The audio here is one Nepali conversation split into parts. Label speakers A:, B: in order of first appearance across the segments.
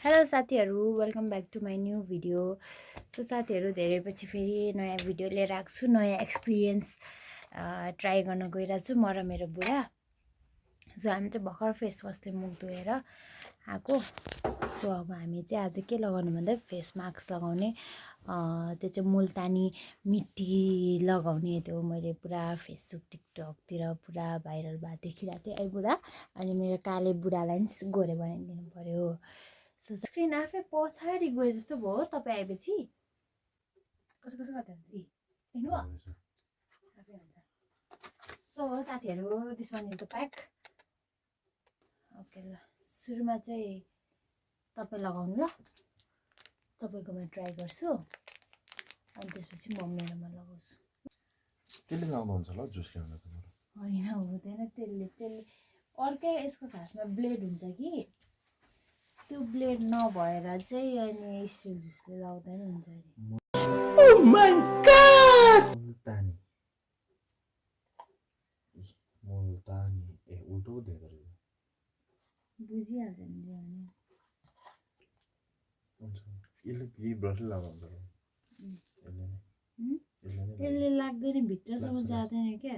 A: हेलो साथीहरू, welcome back to my new video. So साथीहरू, धेरै पछि फेरि नयाँ भिडियो लिएर आएको छु। नयाँ एक्सपिरियन्स ट्राई गर्न गइरहेको छु, म र मेरो बुढा। सो हामी चाहिँ भर्खर फेस वासले मुख धोएर आएको। सो अब हामी चाहिँ आज के लगाउनु भन्दा फेस मास्क लगाउने, त्यो चाहिँ मुल्तानी मिट्टी लगाउने। त्यो मैले पुरा फेसबुक टिकटकतिर पुरा भाइरल भए देखिरहेको थिएँ। बुढा अनि मेरो काले बुढालाई पनि गोरे बनाइदिनु पर्यो। सो स्क्रिन आफै पछाडि गए जस्तो भयो तपाईँ आएपछि। कसो कसो गर्दै हुन्छ देख्नु आफै हुन्छ। सो साथीहरू, this one is the pack. Okay, ल सुरुमा चाहिँ तपाईँ लगाउनु ल, तपाईँकोमा ट्राई गर्छु अनि त्यसपछि म मेरोमा लगाउँछु।
B: त्यसले लाउँदा हुन्छ ल, जुस ल्याउँदा त
A: होइन, हुँदैन त्यसले। अर्कै यसको खासमा ब्लेड हुन्छ कि, त्यो ब्लेड नभएर चाहिँ अनि स्टिल जुसले लाउँदा नि हुन्छ अरे।
B: Oh my god! मुल्तानी ए उल्टो दिएको रहेछ।
A: बुझिहाल्छ नि भने
B: हुन्छ। यही ब्रसले लगाउँछ ल।
A: त्यसले लाग्दैन, भित्रसम्म जाँदैन क्या।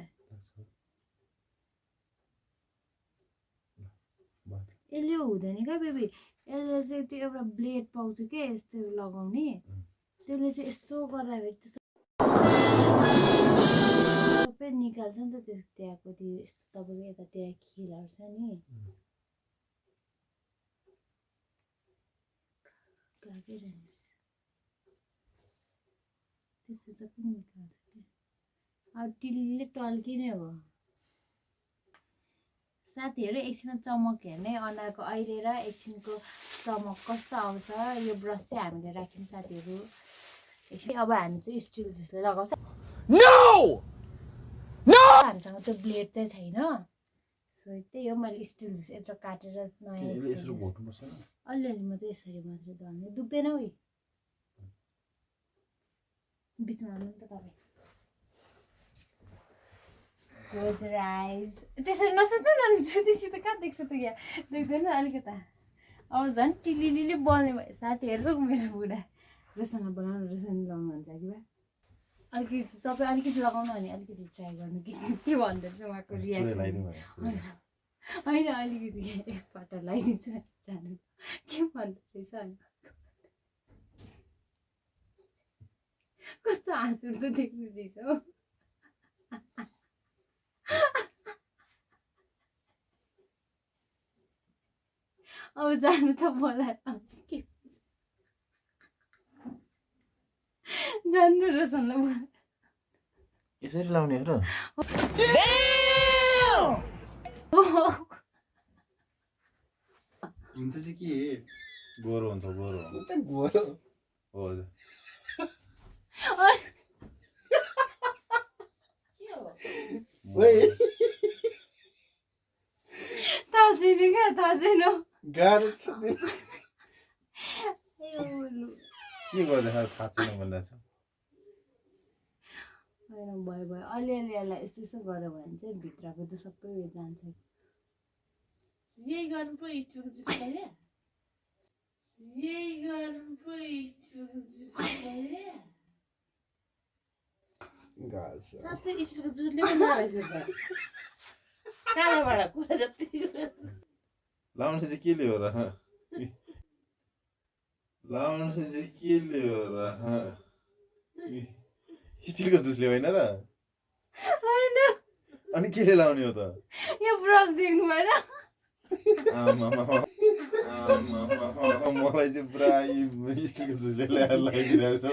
A: यसले हुँदैन क्या बेबी। यसले चाहिँ त्यो एउटा ब्लेड पाउँछ क्या यस्तो लगाउने, त्यसले चाहिँ यस्तो गर्दाखेरि त्यस्तो सबै निकाल्छ नि त। त्यहाँको त्यो यस्तो तपाईँको यतातिर खिलहरू छ नि, गएकै छैन त्यसो सबै निकाल्छ क्या। अब टिल्ले टल्किने हो साथीहरू। एकछिनमा चमक हेर्ने अनुहारको अहिले र एकछिनको चमक कस्तो आउँछ। यो ब्रस चाहिँ हामीले राख्यौँ साथीहरू एकछिन। अब हामी चाहिँ स्टिल जुसले लगाउँछ। हामीसँग त्यो ब्लेड चाहिँ छैन। सो त्यही हो, मैले स्टिल जुस यत्रो काटेर नयाँ स्टिल जुस अलिअलि मात्रै यसरी मात्रै दल्ने। दुख्दैन उयो बिचमा हाल्नु नि त तपाईँ। क्लोज योर आइज। त्यसरी नसोच्नु न, सिधै कहाँ देख्छ त यहाँ, देख्दैन अलिकता। अब झन् टिलिलिली बल्ने भयो साथीहरू। मेरो बुढा रोसँग बनाउनु, रोसँग लगाउनुहुन्छ कि बा अलिकति तपाईँ अलिकति लगाउनु अनि अलिकति ट्राई गर्नु के भन्दो रहेछ उहाँको रियाक्सन। होइन, अलिकति एकपल्ट लगाइदिन्छु जानु के भन्दो रहेछ अनि कस्तो हाँस उठ्दो देख्नु रहेछ हो। अब जानु त मलाई के जान्नु रोशनलाई
B: यसरी लाउने हो र। हुन्छ चाहिँ के गोरो हुन्छ, गोरो हुन्छ गोरो हो।
A: थाहा छैन क्या, थाहा छैन।
B: गाह्रो छ के गर्दा थाहा छैन भनिरहेको छ।
A: होइन, भयो अलिअलि यसलाई यस्तो यस्तो गऱ्यो भने चाहिँ भित्रको त सबै उयो जान्छ। यही गर्नु पो स्टिलको जुस पऱ्यो, यही गर्नु पो स्टिलको जुस पऱ्यो। साँच्चै स्टिलको जुसले पो नरहेछ त, कालाबाट कुरा जति
B: लाउनु चाहिँ के ल्यायो र, लाउनु चाहिँ के ल्यायो र। स्टिलको जुसले होइन र,
A: होइन
B: अनि केले लाउने हो त।
A: यो ब्रस देख्नु भएन।
B: मलाई चाहिँ पुरा स्टिलको जुसले ल्याएर लगाइदिरहेको छ।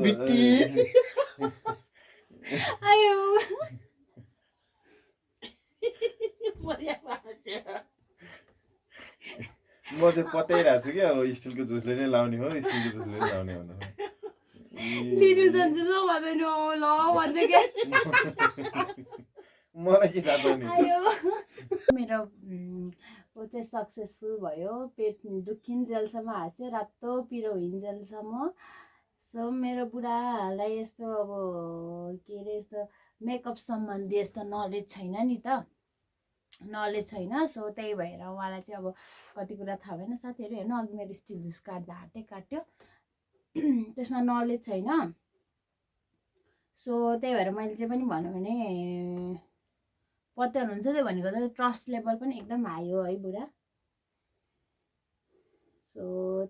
B: बिट्टी
A: आयो
B: म चाहिँ पत्याइरहेको छु क्या, अब स्टिलको जुसले नै लाउने हो, स्टिलको जुसले नै लाउने भनेर।
A: भिडियो जान्छु ल भन्दैन, ल भन्छ क्या।
B: मलाई के थाहा छ नि।
A: मेरो ऊ चाहिँ सक्सेसफुल भयो। पेट दुखिन्जेलसम्म हाँस्यो, रातो पिरो हुइन्जेलसम्म। सो मेरो बुढालाई यस्तो अब के अरे यस्तो मेकअप सम्बन्धी यस्तो नलेज छैन नि त। नलेज छैन। सो त्यही भएर उहाँलाई चाहिँ अब कति कुरा थाहा भएन। साथीहरू हेर्नु अघि मेरो स्टिल जुस काट्दा हातै काट्यो, त्यसमा नलेज छैन। सो त्यही भएर मैले चाहिँ पनि भन्यो भने पत्याउनुहुन्छ त्यो भनेको त ट्रस्ट लेभल पनि एकदम हाई हो है बुढा। सो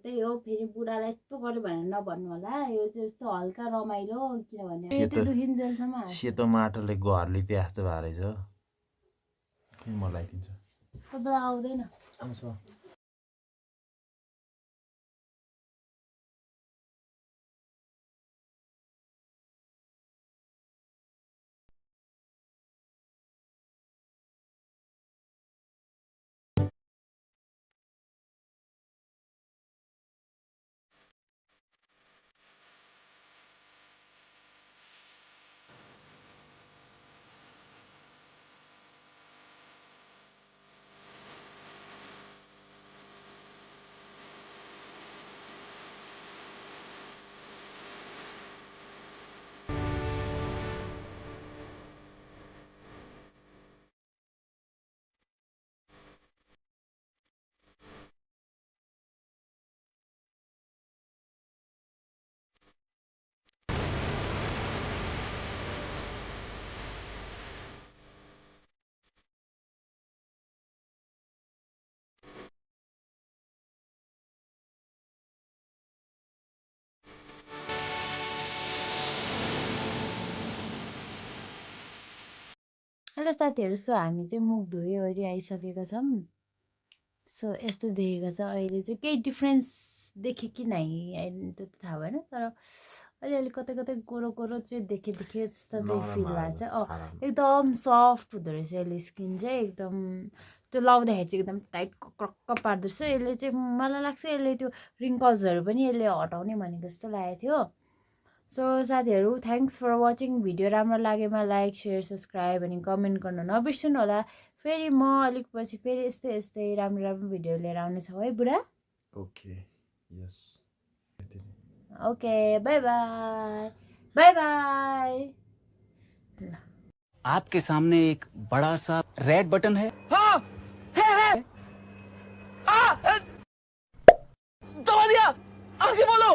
A: त्यही हो, फेरि बुढालाई यस्तो गर्यो भनेर नभन्नु होला, यो चाहिँ यस्तो हल्का रमाइलो, किनभने पेट दुखिन्जेलसम्म
B: सेतो माटोले घर लिपे जस्तो भएर रहेछ। मलाई दिन्छ
A: तपाईँलाई आउँदैन।
B: आउँछ
A: हेलो साथीहरू, सो हामी चाहिँ मुख धोइवरि आइसकेका छौँ। सो यस्तो देखेको छ, अहिले चाहिँ केही डिफ्रेन्स देखेँ कि नै त्यो त थाहा भएन, तर अलिअलि कतै कतै गोरो गोरो चाहिँ देखेँ जस्तो चाहिँ फिल भएको छ। एकदम सफ्ट हुँदो रहेछ यसले स्किन चाहिँ, एकदम त्यो लाउँदाखेरि चाहिँ एकदम टाइट क्रक्क पार्दो रहेछ यसले चाहिँ। मलाई लाग्छ यसले त्यो रिङ्कल्सहरू पनि यसले हटाउने भनेको जस्तो लागेको थियो। सो साथीहरू, थ्याङ्क्स फर वाचिङ। भिडियो राम्रो लागेमा लाइक सेयर सब्सक्राइब अनि कमेन्ट गर्नु नबिर्सनु होला। फेरि म अलिक पछि फेरि यस्तै यस्तै राम्रो राम्रो भिडियो लिएर आउनेछौँ है बुढा।
B: Okay yes
A: okay, by by by by.
C: आपके सामने एक बड़ा सा रेड बटन है।